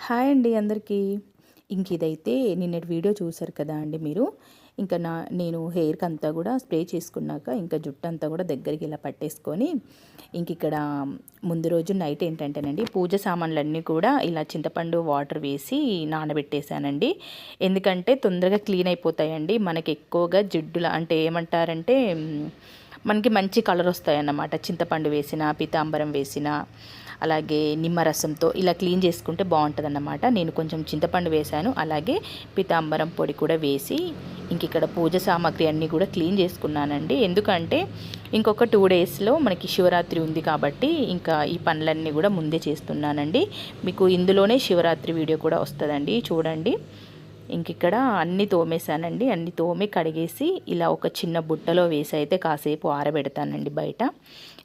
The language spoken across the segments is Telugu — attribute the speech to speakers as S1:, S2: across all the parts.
S1: హాయ్ అండి అందరికీ. ఇదైతే నిన్నటి వీడియో చూసారు కదా అండి మీరు. ఇంకా నేను హెయిర్‌కి అంతా కూడా స్ప్రే చేసుకున్నాక ఇంకా జుట్టంతా కూడా దగ్గరికి ఇలా పట్టేసుకొని ఇక్కడ ముందు రోజు నైట్ ఏంటంటేనండి పూజ సామాన్లన్నీ కూడా ఇలా చింతపండు వాటర్ వేసి నానబెట్టేశానండి. ఎందుకంటే తొందరగా క్లీన్ అయిపోతాయండి. మనకి ఎక్కువగా జిడ్డుల అంటే ఏమంటారంటే మనకి మంచి కలర్ వస్తాయన్నమాట. చింతపండు వేసిన, పీతాంబరం వేసిన, అలాగే నిమ్మరసంతో ఇలా క్లీన్ చేసుకుంటే బాగుంటుందన్నమాట. నేను కొంచెం చింతపండు వేశాను, అలాగే పీతాంబరం పొడి కూడా వేసి ఇక్కడ పూజ సామాగ్రి అన్నీ కూడా క్లీన్ చేసుకున్నానండి. ఎందుకంటే ఇంకొక 2 డేస్లో మనకి శివరాత్రి ఉంది కాబట్టి ఇంకా ఈ పనులన్నీ కూడా ముందే చేస్తున్నానండి. మీకు ఇందులోనే శివరాత్రి వీడియో కూడా వస్తుందండి, చూడండి. ఇక్కడ అన్నీ తోమేశానండి. అన్నీ తోమి కడిగేసి ఇలా ఒక చిన్న బుట్టలో వేసి అయితే కాసేపు ఆరబెడతానండి బయట.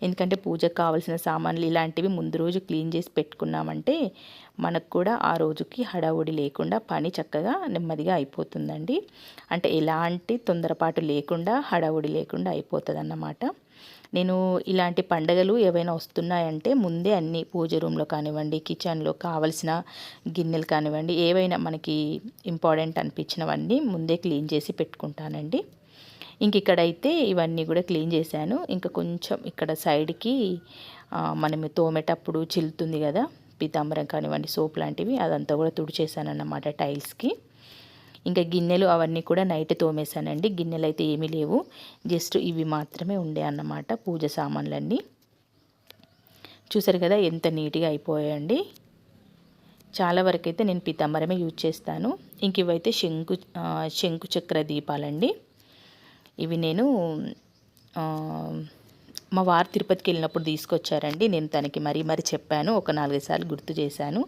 S1: ఎందుకంటే పూజకు కావాల్సిన సామాన్లు ఇలాంటివి ముందు రోజు క్లీన్ చేసి పెట్టుకున్నామంటే మనకు కూడా ఆ రోజుకి హడావుడి లేకుండా పని చక్కగా నెమ్మదిగా అయిపోతుందండి. అంటే ఎలాంటి తొందరపాటు లేకుండా, హడావుడి లేకుండా అయిపోతుందన్నమాట. నేను ఇలాంటి పండగలు ఏవైనా వస్తున్నాయంటే ముందే అన్నీ పూజ రూమ్లో కానివ్వండి, కిచెన్లో కావలసిన గిన్నెలు కానివ్వండి, ఏవైనా మనకి ఇంపార్టెంట్ అనిపించినవన్నీ ముందే క్లీన్ చేసి పెట్టుకుంటానండి. ఇక్కడైతే ఇవన్నీ కూడా క్లీన్ చేశాను. కొంచెం ఇక్కడ సైడ్కి మనం తోమేటప్పుడు చిల్లుతుంది కదా పీతాంబరం కానివ్వండి, సోప్ లాంటివి, అదంతా కూడా తుడిచేసానన్నమాట టైల్స్కి. గిన్నెలు అవన్నీ కూడా నైట్ తోమేశానండి. గిన్నెలు అయితే ఏమీ లేవు, జస్ట్ ఇవి మాత్రమే ఉండే అన్నమాట పూజ సామాన్లన్నీ. చూసారు కదా ఎంత నీట్గా అయిపోయాయండి. చాలా వరకు అయితే నేను పీతాంబరమే యూజ్ చేస్తాను. ఇవైతే శంకు చక్ర దీపాలండి. ఇవి నేను మా వారు తిరుపతికి వెళ్ళినప్పుడు తీసుకొచ్చారండి. నేను తనకి మరీ చెప్పాను, ఒక 4-5 సార్లు గుర్తు చేశాను.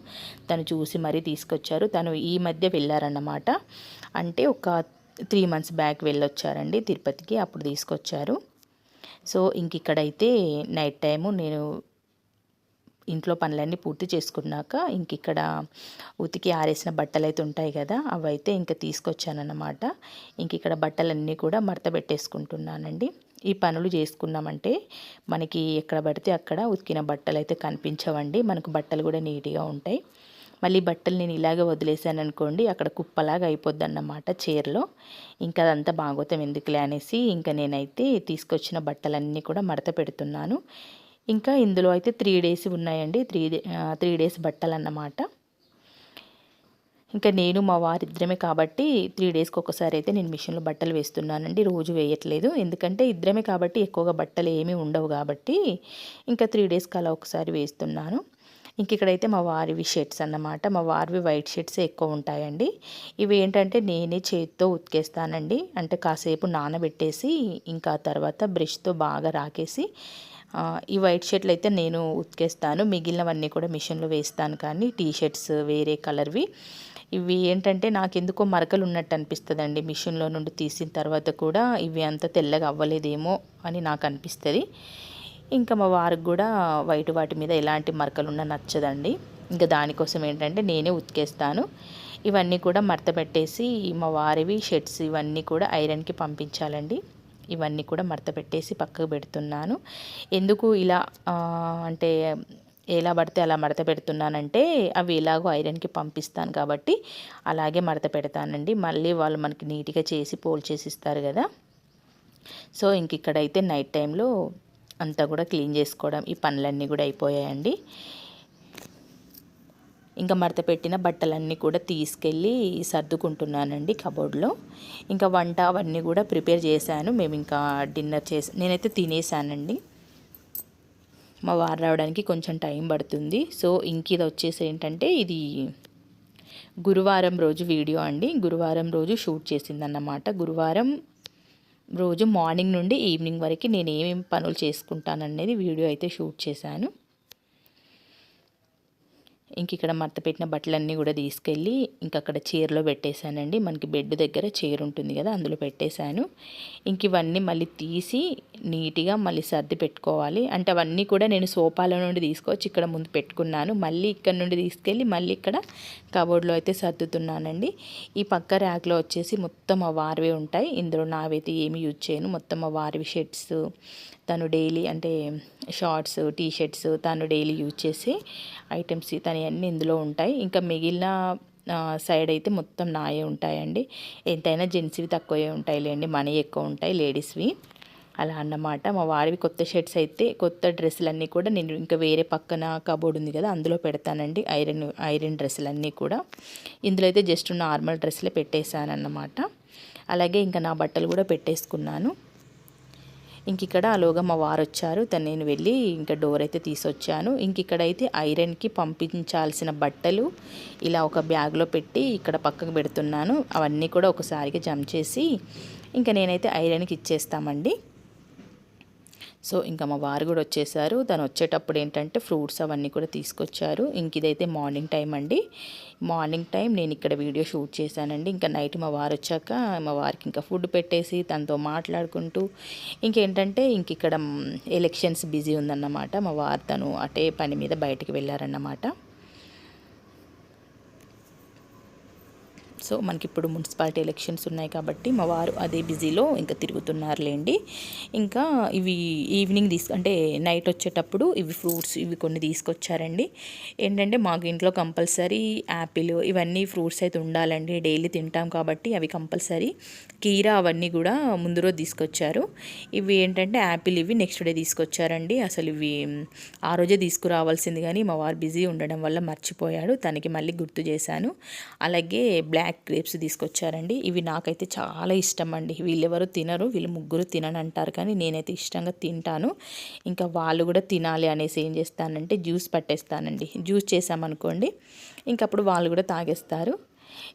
S1: తను చూసి మరీ తీసుకొచ్చారు. తను ఈ మధ్య వెళ్ళారన్నమాట. అంటే ఒక 3 మంత్స్ బ్యాక్ వెళ్ళొచ్చారండి తిరుపతికి, అప్పుడు తీసుకొచ్చారు. సో ఇక్కడైతే నైట్ టైము నేను ఇంట్లో పనులన్నీ పూర్తి చేసుకున్నాక ఇక్కడ ఉతికి ఆరేసిన బట్టలు అయితే ఉంటాయి కదా, అవైతే తీసుకొచ్చానన్నమాట. ఇక్కడ బట్టలన్నీ కూడా మడత పెట్టేసుకుంటున్నానండి. ఈ పనులు చేసుకున్నామంటే మనకి ఎక్కడ పడితే అక్కడ ఉతికిన బట్టలు అయితే కనిపించవండి. మనకు బట్టలు కూడా నీట్గా ఉంటాయి. మళ్ళీ బట్టలు నేను ఇలాగే వదిలేసాను అనుకోండి, అక్కడ కుప్పలాగా అయిపోద్ది అన్నమాట చీరలో. అదంతా బాగోతాం ఎందుకులే అనేసి నేనైతే తీసుకొచ్చిన బట్టలన్నీ కూడా మడత పెడుతున్నాను. ఇందులో అయితే 3 డేస్ ఉన్నాయండి. 3 డేస్ బట్టలు అన్నమాట. నేను మా వారిద్దరమే కాబట్టి 3 డేస్కి ఒకసారి అయితే నేను మిషన్లో బట్టలు వేస్తున్నానండి. రోజు వేయట్లేదు, ఎందుకంటే ఇద్దరమే కాబట్టి ఎక్కువగా బట్టలు ఏమీ ఉండవు కాబట్టి 3 డేస్కి అలా ఒకసారి వేస్తున్నాను. ఇక్కడైతే మా వారివి షర్ట్స్ అన్నమాట. మా వారివి వైట్ షర్ట్సే ఎక్కువ ఉంటాయండి. ఇవి ఏంటంటే నేనే చేతితో ఉతికేస్తానండి. అంటే కాసేపు నానబెట్టేసి తర్వాత బ్రష్తో బాగా రాకేసి ఈ వైట్ షర్ట్లు అయితే నేను ఉతికేస్తాను. మిగిలినవన్నీ కూడా మిషన్లో వేస్తాను. కానీ టీ షర్ట్స్ వేరే కలర్వి ఇవి ఏంటంటే నాకెందుకో మరకలు ఉన్నట్టు అనిపిస్తుందండి. మిషన్లో నుండి తీసిన తర్వాత కూడా ఇవి అంత తెల్లగా అవ్వలేదేమో అని నాకు అనిపిస్తుంది. మా వారికి కూడా వైట్ వాటి మీద ఎలాంటి మరకలు ఉన్నా నచ్చదండి. దానికోసం ఏంటంటే నేనే ఉతికేస్తాను. ఇవన్నీ కూడా మడత పెట్టేసి మా వారివి షర్ట్స్ ఇవన్నీ కూడా ఐరన్కి పంపించాలండి. ఇవన్నీ కూడా మడత పెట్టేసి పక్కకు పెడుతున్నాను. ఎందుకు ఇలా అంటే ఎలా పడితే అలా మడత పెడుతున్నానంటే అవి ఎలాగో ఐరన్కి పంపిస్తాను కాబట్టి అలాగే మడత పెడతానండి. మళ్ళీ వాళ్ళు మనకి నీట్గా చేసి పోల్ చేసి ఇస్తారు కదా. సో ఇక్కడైతే నైట్ టైంలో అంతా కూడా క్లీన్ చేసుకోవడం, ఈ పనులన్నీ కూడా అయిపోయాయండి. మడత పెట్టిన బట్టలన్నీ కూడా తీసుకెళ్ళి సర్దుకుంటున్నానండి కబోర్డ్లో. వంట అవన్నీ కూడా ప్రిపేర్ చేశాను. మేము డిన్నర్ నేనైతే తినేసానండి. మా వారు రావడానికి కొంచెం టైం పడుతుంది. సో ఇది వచ్చేసి ఏంటంటే ఇది గురువారం రోజు వీడియో అండి. గురువారం రోజు షూట్ చేసిందన్నమాట. గురువారం రోజు మార్నింగ్ నుండి ఈవినింగ్ వరకు నేను ఏమేమి పనులు చేసుకుంటాననేది వీడియో అయితే షూట్ చేశాను. ఇక్కడ మడత పెట్టిన బట్టలన్నీ కూడా తీసుకెళ్ళి అక్కడ చైర్లో పెట్టేశానండి. మనకి బెడ్ దగ్గర చైర్ ఉంటుంది కదా, అందులో పెట్టేశాను. ఇవన్నీ మళ్ళీ తీసి నీట్గా మళ్ళీ సర్ది పెట్టుకోవాలి. అంటే అవన్నీ కూడా నేను సోఫాలో నుండి తీసుకొచ్చి ఇక్కడ ముందు పెట్టుకున్నాను. మళ్ళీ ఇక్కడ నుండి తీసుకెళ్ళి మళ్ళీ ఇక్కడ కబోర్డ్లో అయితే సర్దుతున్నానండి. ఈ పక్క ర్యాక్లో వచ్చేసి మొత్తం ఆ వారివే ఉంటాయి. ఇందులో నావైతే ఏమి యూజ్ చేయను. మొత్తం ఆ వారివి షర్ట్స్, తను డైలీ అంటే షార్ట్స్, టీ షర్ట్స్ తను డైలీ యూజ్ చేసే ఐటమ్స్ తను అన్నీ ఇందులో ఉంటాయి. ఇంకా మిగిలిన సైడ్ అయితే మొత్తం నాయే ఉంటాయండి. ఎంతైనా జెంట్స్వి తక్కువే ఉంటాయిలేండి, మనీ ఎక్కువ ఉంటాయి లేడీస్వి, అలా అన్నమాట. మా వారివి కొత్త షర్ట్స్ అయితే కొత్త డ్రెస్సులన్నీ కూడా నేను ఇంకా వేరే పక్కన కబోర్డ్ ఉంది కదా అందులో పెడతానండి. ఐరన్ డ్రెస్సులన్నీ కూడా ఇందులో అయితే జస్ట్ నార్మల్ డ్రెస్సులే పెట్టేశాను అన్నమాట. అలాగే ఇంకా నా బట్టలు కూడా పెట్టేసుకున్నాను. ఇంక ఇక్కడ అలోగా మా వారు వచ్చారు, తను నేను వెళ్ళి ఇంకా డోర్ అయితే తీసుకొచ్చాను. ఇంక ఇక్కడైతే ఐరన్కి పంపించాల్సిన బట్టలు ఇలా ఒక బ్యాగ్లో పెట్టి ఇక్కడ పక్కకు పెడుతున్నాను. అవన్నీ కూడా ఒకసారిగా జమ చేసి ఇంకా నేనైతే ఐరన్కి ఇచ్చేస్తామండి. సో ఇంకా మా వారు కూడా వచ్చేసారు. తను వచ్చేటప్పుడు ఏంటంటే ఫ్రూట్స్ అవన్నీ కూడా తీసుకొచ్చారు. ఇంక ఇదైతే మార్నింగ్ టైం అండి. మార్నింగ్ టైం నేను ఇక్కడ వీడియో షూట్ చేశానండి. ఇంకా నైట్ మా వారు వచ్చాక మా వారికి ఇంకా ఫుడ్ పెట్టేసి తనతో మాట్లాడుకుంటూ ఇంకేంటంటే ఇంక ఇక్కడ ఎలక్షన్స్ బిజీ ఉందన్నమాట. మా వారు తను అటే పని మీద బయటికి వెళ్ళారన్నమాట. సో మనకి ఇప్పుడు మున్సిపాలిటీ ఎలక్షన్స్ ఉన్నాయి కాబట్టి మా వారు అదే బిజీలో ఇంకా తిరుగుతున్నారులేండి. ఇంకా ఇవి ఈవినింగ్ అంటే నైట్ వచ్చేటప్పుడు ఇవి ఫ్రూట్స్ ఇవి కొన్ని తీసుకొచ్చారండి. ఏంటంటే మాకు ఇంట్లో కంపల్సరీ యాపిల్ ఇవన్నీ ఫ్రూట్స్ అయితే ఉండాలండి, డైలీ తింటాం కాబట్టి అవి కంపల్సరీ. కీరా అవన్నీ కూడా ముందు రోజు తీసుకొచ్చారు. ఇవి ఏంటంటే యాపిల్ ఇవి నెక్స్ట్ డే తీసుకొచ్చారండి. అసలు ఇవి ఆ రోజే తీసుకురావాల్సింది కానీ మా వారు బిజీ ఉండడం వల్ల మర్చిపోయాడు, తనకి మళ్ళీ గుర్తు చేశాను. అలాగే బ్లాక్ గ్రేప్స్ తీసుకొచ్చారండి. ఇవి నాకైతే చాలా ఇష్టం అండి. వీళ్ళెవరు తినరు, వీళ్ళు ముగ్గురు తినని అంటారు కానీ నేనైతే ఇష్టంగా తింటాను. ఇంకా వాళ్ళు కూడా తినాలి అనేసి ఏం చేస్తానంటే జ్యూస్ పట్టేస్తానండి. జ్యూస్ చేసామనుకోండి ఇంకప్పుడు వాళ్ళు కూడా తాగేస్తారు.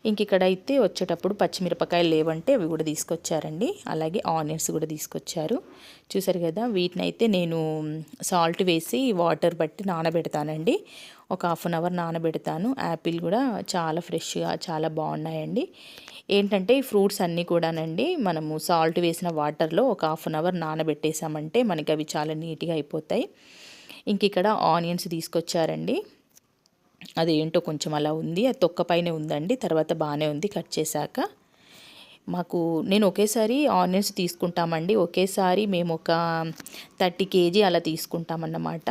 S1: ఇంక ఇక్కడైతే వచ్చేటప్పుడు పచ్చిమిరపకాయలు లేవంటే అవి కూడా తీసుకొచ్చారండి. అలాగే ఆనియన్స్ కూడా తీసుకొచ్చారు. చూసారు కదా, వీటిని అయితే నేను సాల్ట్ వేసి వాటర్ బట్టి నానబెడతానండి. ఒక హాఫ్ అన్ అవర్ నానబెడతాను. యాపిల్ కూడా చాలా ఫ్రెష్గా చాలా బాగున్నాయండి. ఏంటంటే ఈ ఫ్రూట్స్ అన్నీ కూడానండి మనము సాల్ట్ వేసిన వాటర్లో ఒక హాఫ్ అన్ అవర్ నానబెట్టేసామంటే మనకి అవి చాలా నీట్గా అయిపోతాయి. ఇంక ఇక్కడ ఆనియన్స్ తీసుకొచ్చారండి. అదేంటో కొంచెం అలా ఉంది, అది తొక్క పైనే ఉందండి, తర్వాత బాగానే ఉంది కట్ చేశాక. నేను ఒకేసారి ఆనియన్స్ తీసుకుంటామండి. ఒకేసారి మేము ఒక 30 kg అలా తీసుకుంటామన్నమాట.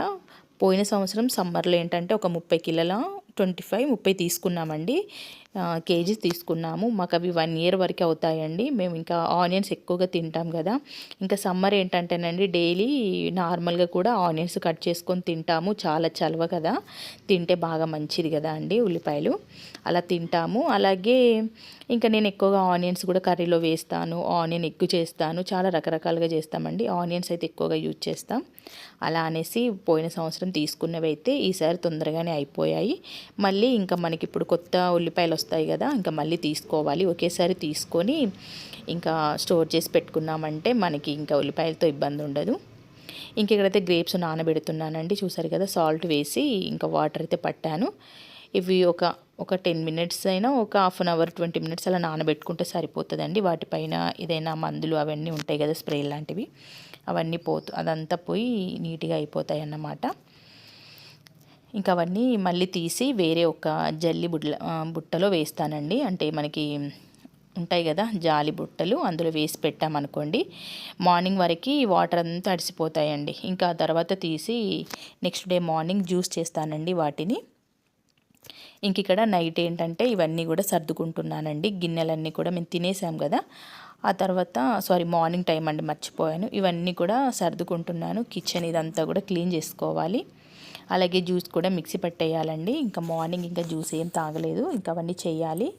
S1: పోయిన సంవత్సరం సమ్మర్లో ఏంటంటే ఒక 30 కిలోల 25-30 తీసుకున్నామండి, కేజీస్ తీసుకున్నాము. మాకు అవి 1 year వరకు అవుతాయండి. మేము ఇంకా ఆనియన్స్ ఎక్కువగా తింటాం కదా. ఇంకా సమ్మర్ ఏంటంటేనండి డైలీ నార్మల్గా కూడా ఆనియన్స్ కట్ చేసుకొని తింటాము. చాలా చలవ కదా, తింటే బాగా మంచిది కదా అండి ఉల్లిపాయలు, అలా తింటాము. అలాగే ఇంకా నేను ఎక్కువగా ఆనియన్స్ కూడా కర్రీలో వేస్తాను, ఆనియన్ ఎగ్ చేస్తాను, చాలా రకరకాలుగా చేస్తామండి. ఆనియన్స్ అయితే ఎక్కువగా యూజ్ చేస్తాం. అలా అనేసి పోయిన సంవత్సరం తీసుకున్నవి అయితే ఈసారి తొందరగానే అయిపోయాయి. మళ్ళీ ఇంకా మనకి ఇప్పుడు కొత్త ఉల్లిపాయలు వస్తాయి కదా, ఇంకా మళ్ళీ తీసుకోవాలి. ఒకేసారి తీసుకొని ఇంకా స్టోర్ చేసి పెట్టుకున్నామంటే మనకి ఇంకా ఉల్లిపాయలతో ఇబ్బంది ఉండదు. ఇంక ఇక్కడైతే గ్రేప్స్ నానబెడుతున్నానండి. చూసారు కదా, సాల్ట్ వేసి ఇంకా వాటర్ అయితే పట్టాను. ఇవి ఒక 10 minutes అయినా ఒక హాఫ్ అన్ అవర్ 20 minutes అలా నానబెట్టుకుంటే సరిపోతుందండి. వాటిపైన ఏదైనా మందులు అవన్నీ ఉంటాయి కదా, స్ప్రే లాంటివి, అవన్నీ అదంతా పోయి నీట్గా అయిపోతాయి అన్నమాట. ఇంకా అవన్నీ మళ్ళీ తీసి వేరే ఒక జల్లి బుట్టలో వేస్తానండి. అంటే మనకి ఉంటాయి కదా జాలి బుట్టలు, అందులో వేసి పెట్టామనుకోండి మార్నింగ్ వరకు వాటర్ అంతా అడిసిపోతాయండి. ఇంకా తర్వాత తీసి నెక్స్ట్ డే మార్నింగ్ జ్యూస్ చేస్తానండి వాటిని. ఇంక ఇక్కడ నైట్ ఏంటంటే ఇవన్నీ కూడా సర్దుకుంటున్నానండి. గిన్నెలన్నీ కూడా మేము తినేసాం కదా, ఆ తర్వాత మార్నింగ్ టైం అండి మర్చిపోయాను. ఇవన్నీ కూడా సర్దుకుంటున్నాను. కిచెన్ ఇదంతా కూడా క్లీన్ చేసుకోవాలి. అలాగే జ్యూస్ కూడా మిక్సీ పట్టేయాలండి. ఇంకా మార్నింగ్ ఇంకా జ్యూస్ ఏం తాగలేదు, ఇంకా అవన్నీ చేయాలి.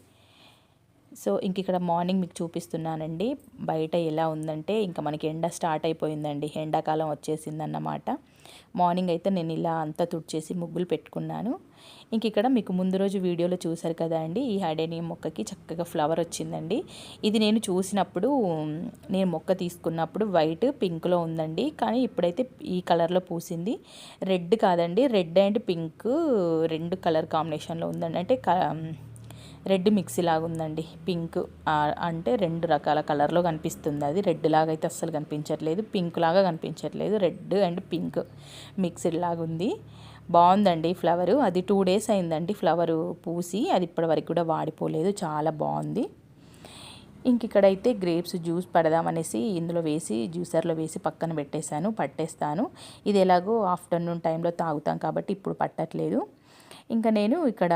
S1: సో ఇంక ఇక్కడ మార్నింగ్ మీకు చూపిస్తున్నానండి. బయట ఎలా ఉందంటే ఇంకా మనకి ఎండ స్టార్ట్ అయిపోయిందండి, ఎండాకాలం వచ్చేసిందన్నమాట. మార్నింగ్ అయితే నేను ఇలా అంతా తుడిచేసి ముగ్గులు పెట్టుకున్నాను. ఇంక ఇక్కడ మీకు ముందు రోజు వీడియోలో చూసారు కదా అండి, ఈ హైడేనియం మొక్కకి చక్కగా ఫ్లవర్ వచ్చిందండి. ఇది నేను చూసినప్పుడు, నేను మొక్క తీసుకున్నప్పుడు వైట్ పింక్లో ఉందండి, కానీ ఇప్పుడైతే ఈ కలర్లో పూసింది. రెడ్ కాదండి, రెడ్ అండ్ పింక్ 2 కలర్ కాంబినేషన్లో ఉందండి. అంటే రెడ్ మిక్సీ లాగా ఉందండి. పింక్ అంటే 2 రకాల కలర్లో కనిపిస్తుంది. అది రెడ్ లాగా అయితే అస్సలు కనిపించట్లేదు, పింక్ లాగా కనిపించట్లేదు, రెడ్ అండ్ పింక్ మిక్స్డ్ లాగా ఉంది. బాగుందండి ఫ్లవరు. అది 2 days అయిందండి ఫ్లవరు పూసి, అది ఇప్పటివరకు కూడా వాడిపోలేదు, చాలా బాగుంది. ఇంక ఇక్కడైతే గ్రేప్స్ జ్యూస్ పడదామనేసి ఇందులో వేసి జ్యూసర్లో వేసి పక్కన పెట్టేశాను, పట్టేస్తాను. ఇది ఎలాగో ఆఫ్టర్నూన్ టైంలో తాగుతాం కాబట్టి ఇప్పుడు పట్టట్లేదు. ఇంకా నేను ఇక్కడ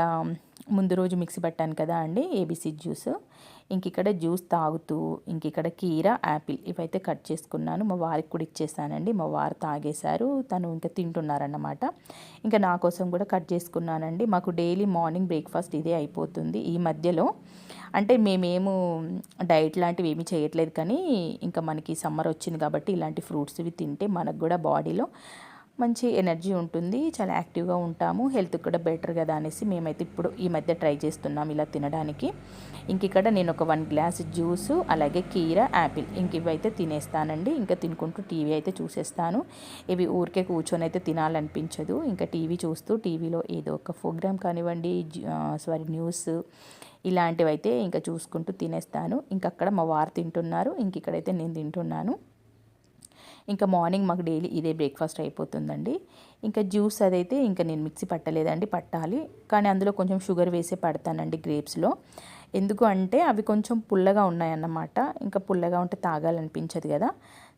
S1: ముందు రోజు మిక్సీ పట్టాను కదా అండి ఏబీసీ జ్యూస్. ఇక్కడ జ్యూస్ తాగుతూ ఇక్కడ కీర, యాపిల్ ఇవైతే కట్ చేసుకున్నాను. మా వారికి కూడా ఇచ్చేసానండి. మా వారు తాగేశారు, తను ఇంకా తింటున్నారన్నమాట. ఇంకా నా కోసం కూడా కట్ చేసుకున్నానండి. మాకు డైలీ మార్నింగ్ బ్రేక్ఫాస్ట్ ఇదే అయిపోతుంది. ఈ మధ్యలో అంటే మేమేమో డైట్ లాంటివి ఏమీ చేయట్లేదు, కానీ ఇంకా మనకి సమ్మర్ వచ్చింది కాబట్టి ఇలాంటి ఫ్రూట్స్ ఇవి తింటే మనకు కూడా బాడీలో మంచి ఎనర్జీ ఉంటుంది, చాలా యాక్టివ్గా ఉంటాము, హెల్త్ కూడా బెటర్ కదా అనేసి మేమైతే ఇప్పుడు ఈ మధ్య ట్రై చేస్తున్నాం ఇలా తినడానికి. ఇక్కడ నేను ఒక 1 గ్లాస్ జ్యూసు, అలాగే కీర, యాపిల్ ఇవైతే తినేస్తానండి. ఇంకా తినుకుంటూ టీవీ అయితే చూసేస్తాను. ఇవి ఊరికే కూర్చొని అయితే తినాలనిపించదు. ఇంకా టీవీ చూస్తూ టీవీలో ఏదో ఒక ప్రోగ్రామ్ కానివ్వండి, న్యూస్ ఇలాంటివి అయితే ఇంకా చూసుకుంటూ తినేస్తాను. అక్కడ మా వారు తింటున్నారు, ఇక్కడైతే నేను తింటున్నాను. ఇంకా మార్నింగ్ మాకు డైలీ ఇదే బ్రేక్ఫాస్ట్ అయిపోతుందండి. జ్యూస్ అదైతే నేను మిక్సీ పట్టలేదండి, పట్టాలి. కానీ అందులో కొంచెం షుగర్ వేసే పడతానండి గ్రేప్స్లో. ఎందుకు అంటే అవి కొంచెం పుల్లగా ఉన్నాయన్నమాట. పుల్లగా ఉంటే తాగాలనిపించదు కదా.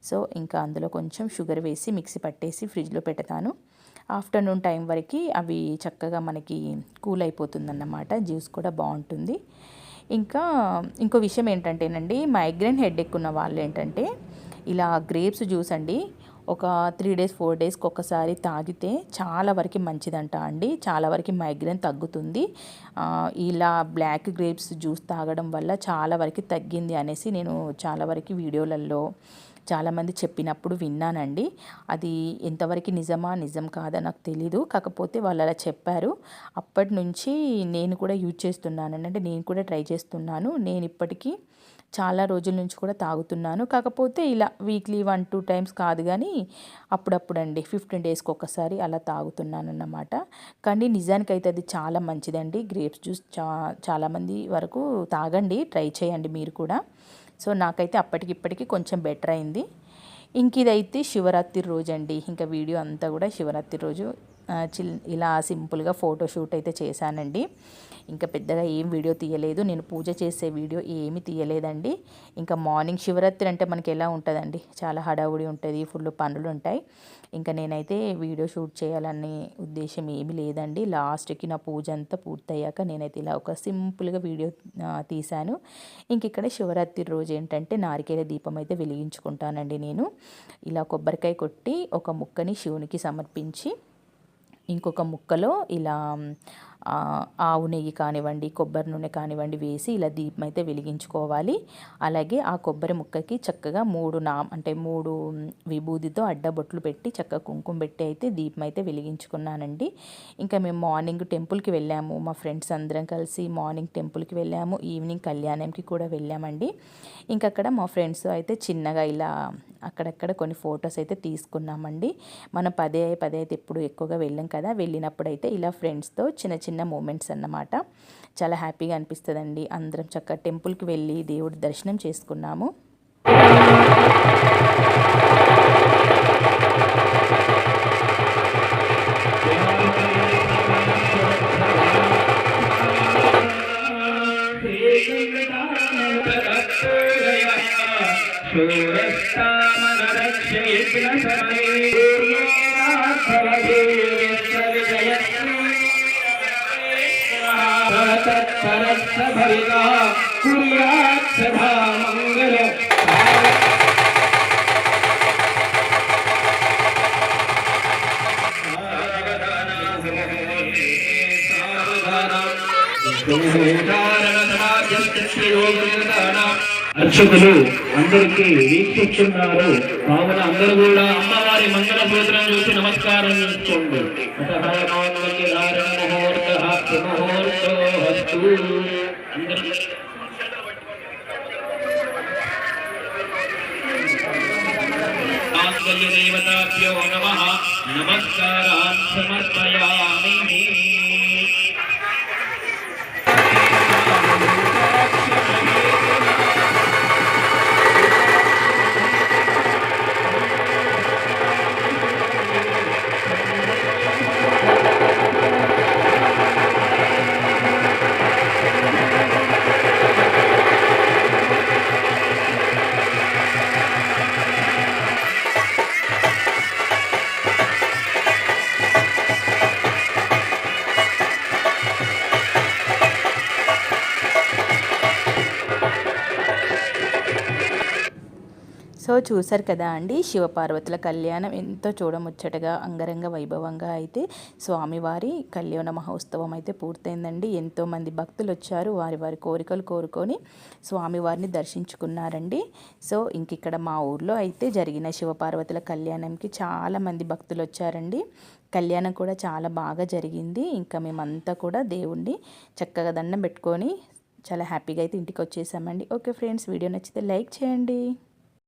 S1: సో అందులో కొంచెం షుగర్ వేసి మిక్సీ పట్టేసి ఫ్రిడ్జ్లో పెడతాను. ఆఫ్టర్నూన్ టైం వరకు అవి చక్కగా మనకి కూల్ అయిపోతుందన్నమాట. జ్యూస్ కూడా బాగుంటుంది. ఇంకో విషయం ఏంటంటేనండి, మైగ్రేన్ హెడేక్ ఉన్న వాళ్ళు ఏంటంటే ఇలా గ్రేప్స్ జ్యూస్ అండి ఒక 3 డేస్ 4 డేస్కి ఒకసారి తాగితే చాలా వరకు మంచిదంట అండి. చాలా వరకు మైగ్రేన్ తగ్గుతుంది. ఇలా బ్లాక్ గ్రేప్స్ జ్యూస్ తాగడం వల్ల చాలా వరకు తగ్గింది అనేసి నేను చాలా వరకు వీడియోలలో చాలామంది చెప్పినప్పుడు విన్నానండి. అది ఎంతవరకు నిజం కాదా నాకు తెలీదు. కాకపోతే వాళ్ళు అలా చెప్పారు. అప్పటి నుంచి నేను కూడా యూజ్ చేస్తున్నానండి. అంటే నేను కూడా ట్రై చేస్తున్నాను. నేను ఇప్పటికీ చాలా రోజుల నుంచి కూడా తాగుతున్నాను. కాకపోతే ఇలా వీక్లీ 1-2 టైమ్స్ కాదు, కానీ అప్పుడప్పుడు అండి 15 డేస్కి ఒకసారి అలా తాగుతున్నాను అన్నమాట. కానీ నిజానికైతే అది చాలా మంచిదండి. గ్రేప్స్ జ్యూస్ చాలామంది వరకు తాగండి, ట్రై చేయండి మీరు కూడా. సో నాకైతే అప్పటికిప్పటికి కొంచెం బెటర్ అయింది. ఇదైతే శివరాత్రి రోజు అండి. వీడియో అంతా కూడా శివరాత్రి రోజు ఇలా సింపుల్గా ఫోటోషూట్ అయితే చేశానండి. పెద్దగా ఏం వీడియో తీయలేదు. నేను పూజ చేసే వీడియో ఏమీ తీయలేదండి. మార్నింగ్ శివరాత్రి అంటే మనకి ఎలా ఉంటుందండి, చాలా హడావుడి ఉంటుంది, ఫుల్ పనులు ఉంటాయి. నేనైతే వీడియో షూట్ చేయాలనే ఉద్దేశం ఏమీ లేదండి. లాస్ట్కి నా పూజ అంతా పూర్తయ్యాక నేనైతే ఇలా ఒక సింపుల్గా వీడియో తీశాను. ఇక్కడ శివరాత్రి రోజు ఏంటంటే నారికేల దీపం అయితే వెలిగించుకుంటానండి. నేను ఇలా కొబ్బరికాయ కొట్టి ఒక ముక్కని శివునికి సమర్పించి ఇంకొక ముక్కలో ఇలా ఆవు నెయ్యి కానివ్వండి, కొబ్బరి నూనె కానివ్వండి వేసి ఇలా దీపం అయితే వెలిగించుకోవాలి. అలాగే ఆ కొబ్బరి ముక్కకి చక్కగా 3 విభూదితో అడ్డబొట్లు పెట్టి చక్కగా కుంకుమ పెట్టి అయితే దీపం అయితే వెలిగించుకున్నానండి. మేము మార్నింగ్ టెంపుల్కి వెళ్ళాము. మా ఫ్రెండ్స్ అందరం కలిసి మార్నింగ్ టెంపుల్కి వెళ్ళాము. ఈవినింగ్ కళ్యాణంకి కూడా వెళ్ళామండి. అక్కడ మా ఫ్రెండ్స్ అయితే చిన్నగా ఇలా అక్కడక్కడ కొన్ని ఫొటోస్ అయితే తీసుకున్నామండి. మనం పదే అయితే ఎప్పుడు ఎక్కువగా వెళ్ళాం కదా. వెళ్ళినప్పుడు అయితే ఇలా ఫ్రెండ్స్తో చిన్న మూమెంట్స్ అన్నమాట. చాలా హ్యాపీగా అనిపిస్తుందండి. అందరం చక్కగా టెంపుల్కి వెళ్ళి దేవుడి దర్శనం చేసుకున్నాము.
S2: అర్చకులు అందరికీ వీక్షిస్తున్నారు. కావున అందరూ కూడా అమ్మవారి మంగళ సూత్రం చూసి నమస్కారం చేసుకోండి. దేవతాభ్యో నమః నమస్కారాన్ సమర్పయామి.
S1: సో చూసారు కదా అండి, శివపార్వతుల కళ్యాణం ఎంతో చూడముచ్చటగా అంగరంగ వైభవంగా అయితే స్వామివారి కళ్యాణ మహోత్సవం అయితే పూర్తయిందండి. ఎంతోమంది భక్తులు వచ్చారు, వారి వారి కోరికలు కోరుకొని స్వామివారిని దర్శించుకున్నారండి. సో ఇంక ఇక్కడ మా ఊర్లో అయితే జరిగిన శివపార్వతుల కళ్యాణంకి చాలామంది భక్తులు వచ్చారండి. కళ్యాణం కూడా చాలా బాగా జరిగింది. ఇంకా మేమంతా కూడా దేవుణ్ణి చక్కగా దండం పెట్టుకొని చాలా హ్యాపీగా అయితే ఇంటికి వచ్చేసామండి. ఓకే ఫ్రెండ్స్, వీడియో నచ్చితే లైక్ చేయండి.